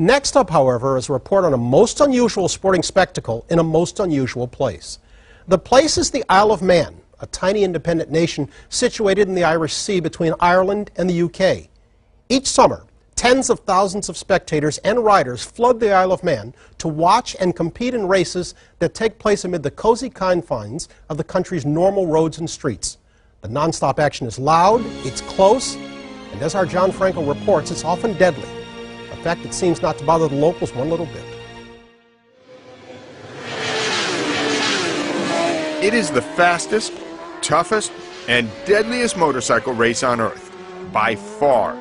Next up, however, is a report on a most unusual sporting spectacle in a most unusual place. The place is the Isle of Man, a tiny independent nation situated in the Irish Sea between Ireland and the UK. Each summer, tens of thousands of spectators and riders flood the Isle of Man to watch and compete in races that take place amid the cozy confines of the country's normal roads and streets. The nonstop action is loud, it's close, and as our John Frankel reports, it's often deadly. A fact that seems not to bother the locals one little bit. It is the fastest, toughest, and deadliest motorcycle race on Earth, by far.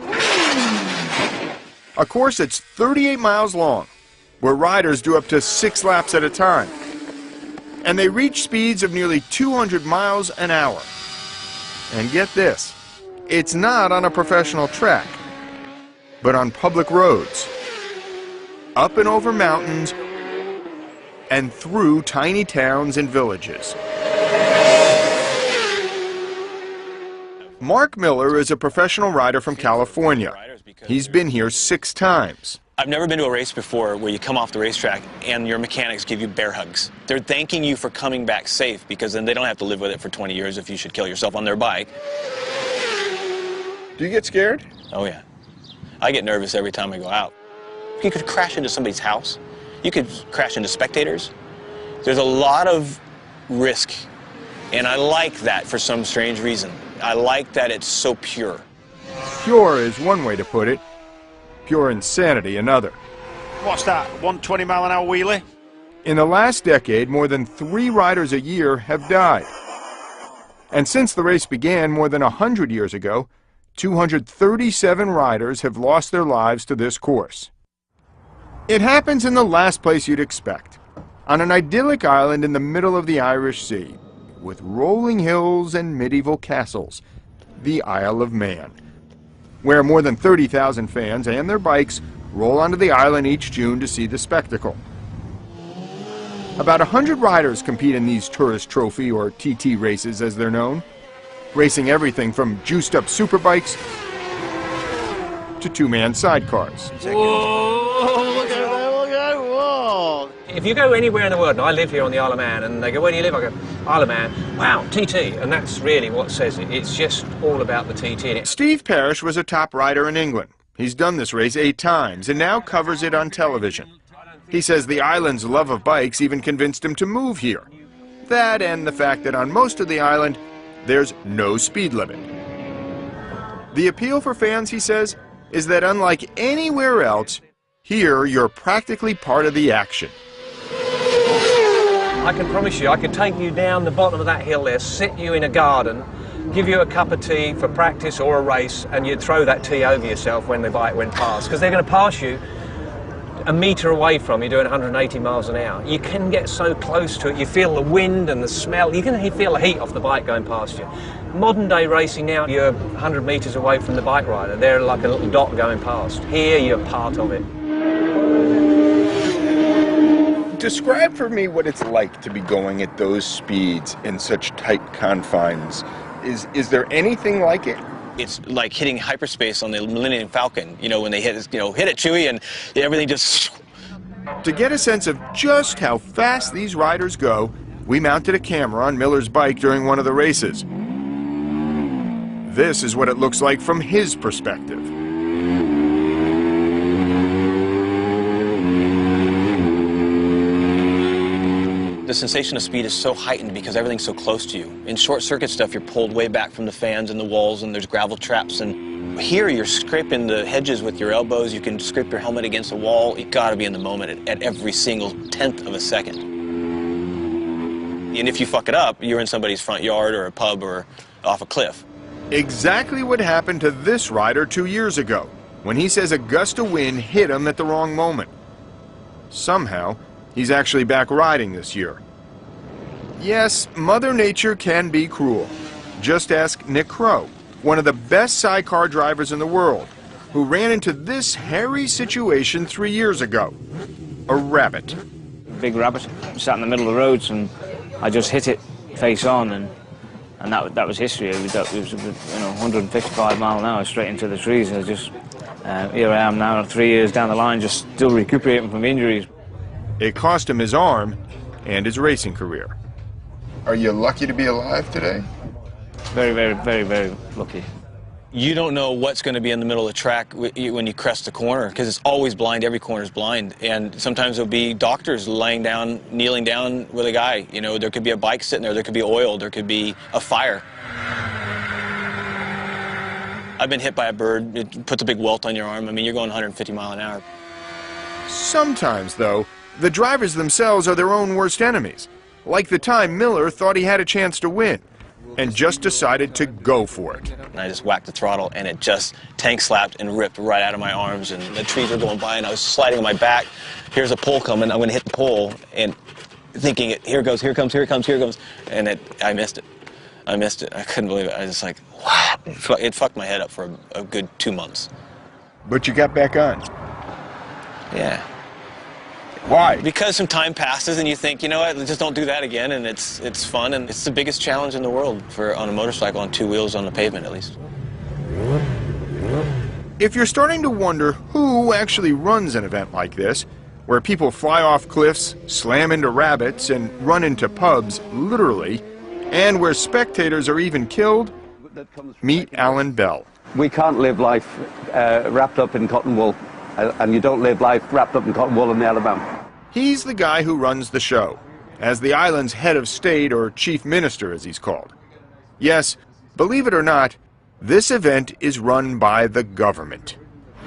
A course that's 38 miles long, where riders do up to 6 laps at a time. And they reach speeds of nearly 200 miles an hour. And get this, it's not on a professional track, but on public roads, up and over mountains, and through tiny towns and villages. Mark Miller is a professional rider from California. He's been here 6 times. I've never been to a race before where you come off the racetrack and your mechanics give you bear hugs. They're thanking you for coming back safe, because then they don't have to live with it for 20 years if you should kill yourself on their bike. Do you get scared? Oh yeah. I get nervous every time I go out. You could crash into somebody's house. You could crash into spectators. There's a lot of risk, and I like that for some strange reason. I like that it's so pure. Pure is one way to put it. Pure insanity another. What's that, 120 mile an hour wheelie? In the last decade, more than 3 riders a year have died. And since the race began more than 100 years ago, 237 riders have lost their lives to this course. It happens in the last place you'd expect, on an idyllic island in the middle of the Irish Sea, with rolling hills and medieval castles, the Isle of Man, where more than 30,000 fans and their bikes roll onto the island each June to see the spectacle. About 100 riders compete in these tourist trophy, or TT races as they're known, racing everything from juiced-up superbikes to 2-man sidecars. Whoa, look at that, look at that, whoa. If you go anywhere in the world, and I live here on the Isle of Man, and they go, where do you live? I go, Isle of Man. Wow, TT. And that's really what says it. It's just all about the TT. Steve Parrish was a top rider in England. He's done this race 8 times and now covers it on television. He says the island's love of bikes even convinced him to move here. That and the fact that on most of the island, there's no speed limit. The appeal for fans, he says, is that unlike anywhere else, here you're practically part of the action. I can promise you, I could take you down the bottom of that hill there, sit you in a garden, give you a cup of tea for practice or a race, and you'd throw that tea over yourself when the bike went past, because they're going to pass you a metre away from you doing 180 miles an hour. You can get so close to it, you feel the wind and the smell, you can feel the heat off the bike going past you. Modern day racing now, you're 100 metres away from the bike rider. They're like a little dot going past. Here, you're part of it. Describe for me what it's like to be going at those speeds in such tight confines. Is there anything like it? It's like hitting hyperspace on the Millennium Falcon, you know, when they hit it, hit it, Chewie, and everything just... To get a sense of just how fast these riders go, we mounted a camera on Miller's bike during one of the races. This is what it looks like from his perspective. The sensation of speed is so heightened because everything's so close to you. In short circuit stuff, you're pulled way back from the fans and the walls, and there's gravel traps. And here, you're scraping the hedges with your elbows. You can scrape your helmet against a wall. You've got to be in the moment at every single 1/10 of a second. And if you fuck it up, you're in somebody's front yard or a pub or off a cliff. Exactly what happened to this rider 2 years ago, when he says a gust of wind hit him at the wrong moment. Somehow, he's actually back riding this year. Yes, Mother Nature can be cruel. Just ask Nick Crow, one of the best sidecar drivers in the world, who ran into this hairy situation 3 years ago. A rabbit. Big rabbit sat in the middle of the roads, and I just hit it face on, and that was history. It was 155 mile an hour straight into the trees. I just Here I am now, 3 years down the line, just still recuperating from injuries. It cost him his arm and his racing career. Are you lucky to be alive today? Very, very, very, very lucky. You don't know what's going to be in the middle of the track when you crest the corner, because it's always blind. Every corner is blind. And sometimes there'll be doctors laying down, kneeling down with a guy. You know, there could be a bike sitting there. There could be oil. There could be a fire. I've been hit by a bird. It puts a big welt on your arm. I mean, you're going 150 miles an hour. Sometimes, though, the drivers themselves are their own worst enemies. Like the time Miller thought he had a chance to win and just decided to go for it. And I just whacked the throttle, and it just tank slapped and ripped right out of my arms, and the trees were going by, and I was sliding on my back. Here's a pole coming. I'm going to hit the pole, and thinking, here it goes, here it comes, here it comes, here it comes, and I missed it. I missed it. I couldn't believe it. I was just like, what? It fucked my head up for a good 2 months. But you got back on. Yeah. Why? Because some time passes and you think, you know what, just don't do that again, and it's fun, and it's the biggest challenge in the world on a motorcycle on 2 wheels on the pavement, at least. If you're starting to wonder who actually runs an event like this, where people fly off cliffs, slam into rabbits, and run into pubs, literally, and where spectators are even killed, meet Alan Bell. We can't live life wrapped up in cotton wool, and you don't live life wrapped up in cotton wool in the Alabama. He's the guy who runs the show, as the island's head of state, or chief minister as he's called. Yes, believe it or not, this event is run by the government.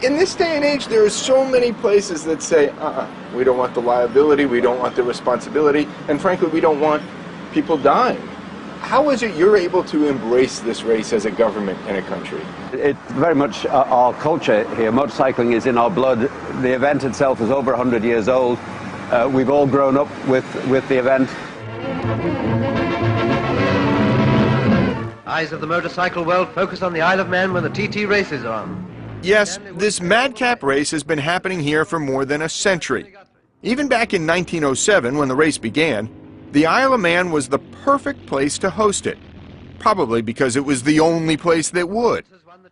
In this day and age, there are so many places that say, we don't want the liability, we don't want the responsibility, and frankly, we don't want people dying. How is it you're able to embrace this race as a government in a country? It's very much our culture here. Motorcycling is in our blood. The event itself is over 100 years old. We've all grown up with the event. Eyes of the motorcycle world focus on the Isle of Man when the TT races are on. Yes, this madcap race has been happening here for more than a century. Even back in 1907, when the race began, the Isle of Man was the perfect place to host it, probably because it was the only place that would.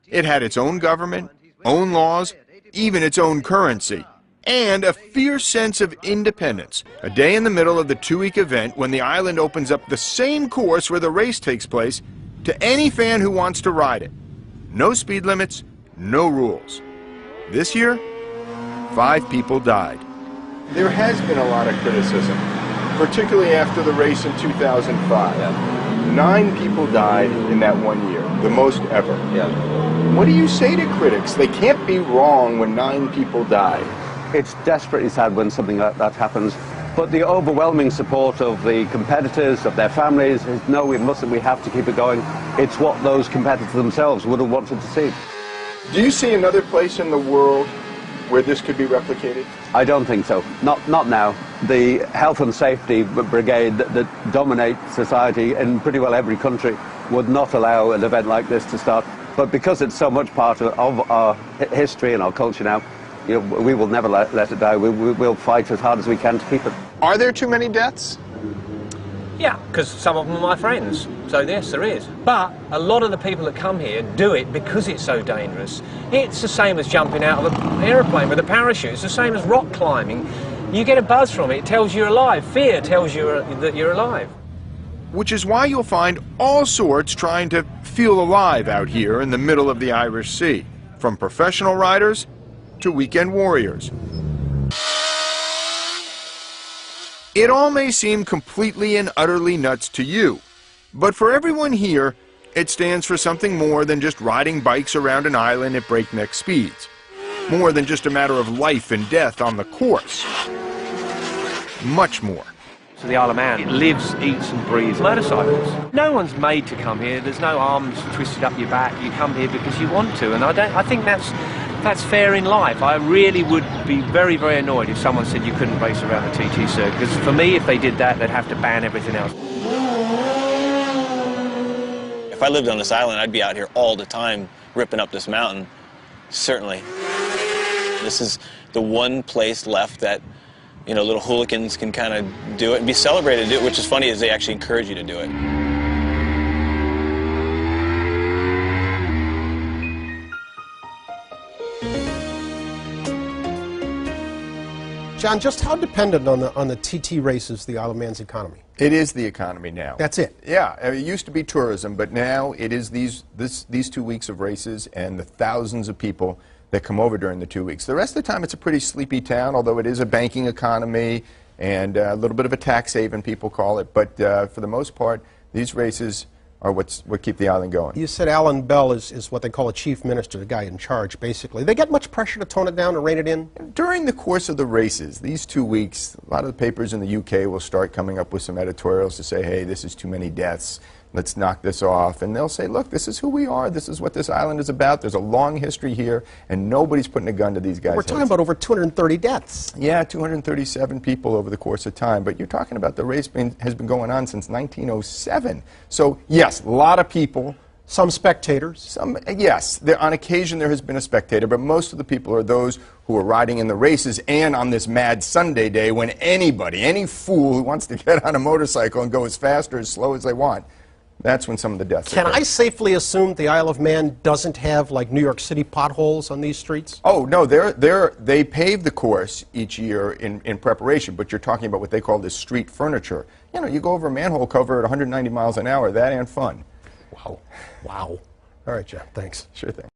It had its own government, own laws, even its own currency, and a fierce sense of independence. A day in the middle of the 2-week event when the island opens up the same course where the race takes place to any fan who wants to ride it. No speed limits, no rules. This year, 5 people died. There has been a lot of criticism, particularly after the race in 2005. 9 people died in that 1 year, the most ever. What do you say to critics? They can't be wrong when 9 people die. It's desperately sad when something like that happens, but the overwhelming support of the competitors, of their families, is no, we mustn't, we have to keep it going. It's what those competitors themselves would have wanted to see. Do you see another place in the world where this could be replicated? I don't think so. Not now. The health and safety brigade that dominate society in pretty well every country would not allow an event like this to start. But because it's so much part of our history and our culture now, you know, we will never let it die. We'll fight as hard as we can to keep it. Are there too many deaths? Yeah, because some of them are my friends, so yes, there is. But a lot of the people that come here do it because it's so dangerous. It's the same as jumping out of an aeroplane with a parachute. It's the same as rock climbing. You get a buzz from it. It tells you're alive. Fear tells you that you're alive. Which is why you'll find all sorts trying to feel alive out here in the middle of the Irish Sea, from professional riders to weekend warriors. It all may seem completely and utterly nuts to you, but for everyone here, it stands for something more than just riding bikes around an island at breakneck speeds. More than just a matter of life and death on the course. Much more. So the Isle of Man, it lives, eats and breathes motorcycles. No one's made to come here. There's no arms twisted up your back. You come here because you want to, and I think that's fair in life. I really would be very, very annoyed if someone said you couldn't race around the TT circuit, because for me, if they did that, they'd have to ban everything else. If I lived on this island, I'd be out here all the time ripping up this mountain, certainly. This is the one place left that, you know, little hooligans can kind of do it and be celebrated to do it, which is funny is they actually encourage you to do it. John, just how dependent on the TT race is the Isle of Man's economy? It is the economy now. That's it? Yeah. It used to be tourism, but now it is these 2 weeks of races and the thousands of people that come over during the 2 weeks. The rest of the time, it's a pretty sleepy town, although it is a banking economy and a little bit of a tax haven, people call it. But for the most part, these races are what keep the island going. You said Alan Bell is what they call a chief minister, the guy in charge, basically. They get much pressure to tone it down and rein it in? During the course of the races, these 2 weeks, a lot of the papers in the UK will start coming up with some editorials to say, hey, this is too many deaths. Let's knock this off. And they'll say, look, this is who we are. This is what this island is about. There's a long history here, and nobody's putting a gun to these guys' We're talking about over 230 deaths. Yeah, 237 people over the course of time. But you're talking about the race has been going on since 1907. So, yes, a lot of people. Some spectators. Yes, on occasion there has been a spectator, but most of the people are those who are riding in the races and on this mad Sunday day when anybody, any fool who wants to get on a motorcycle and go as fast or as slow as they want, that's when some of the deaths Can occur. I safely assume the Isle of Man doesn't have, like, New York City potholes on these streets? Oh, no, they pave the course each year in preparation, but you're talking about what they call the street furniture. You know, you go over a manhole cover at 190 miles an hour, that ain't fun. Wow. Wow. All right, Jeff, thanks. Sure thing.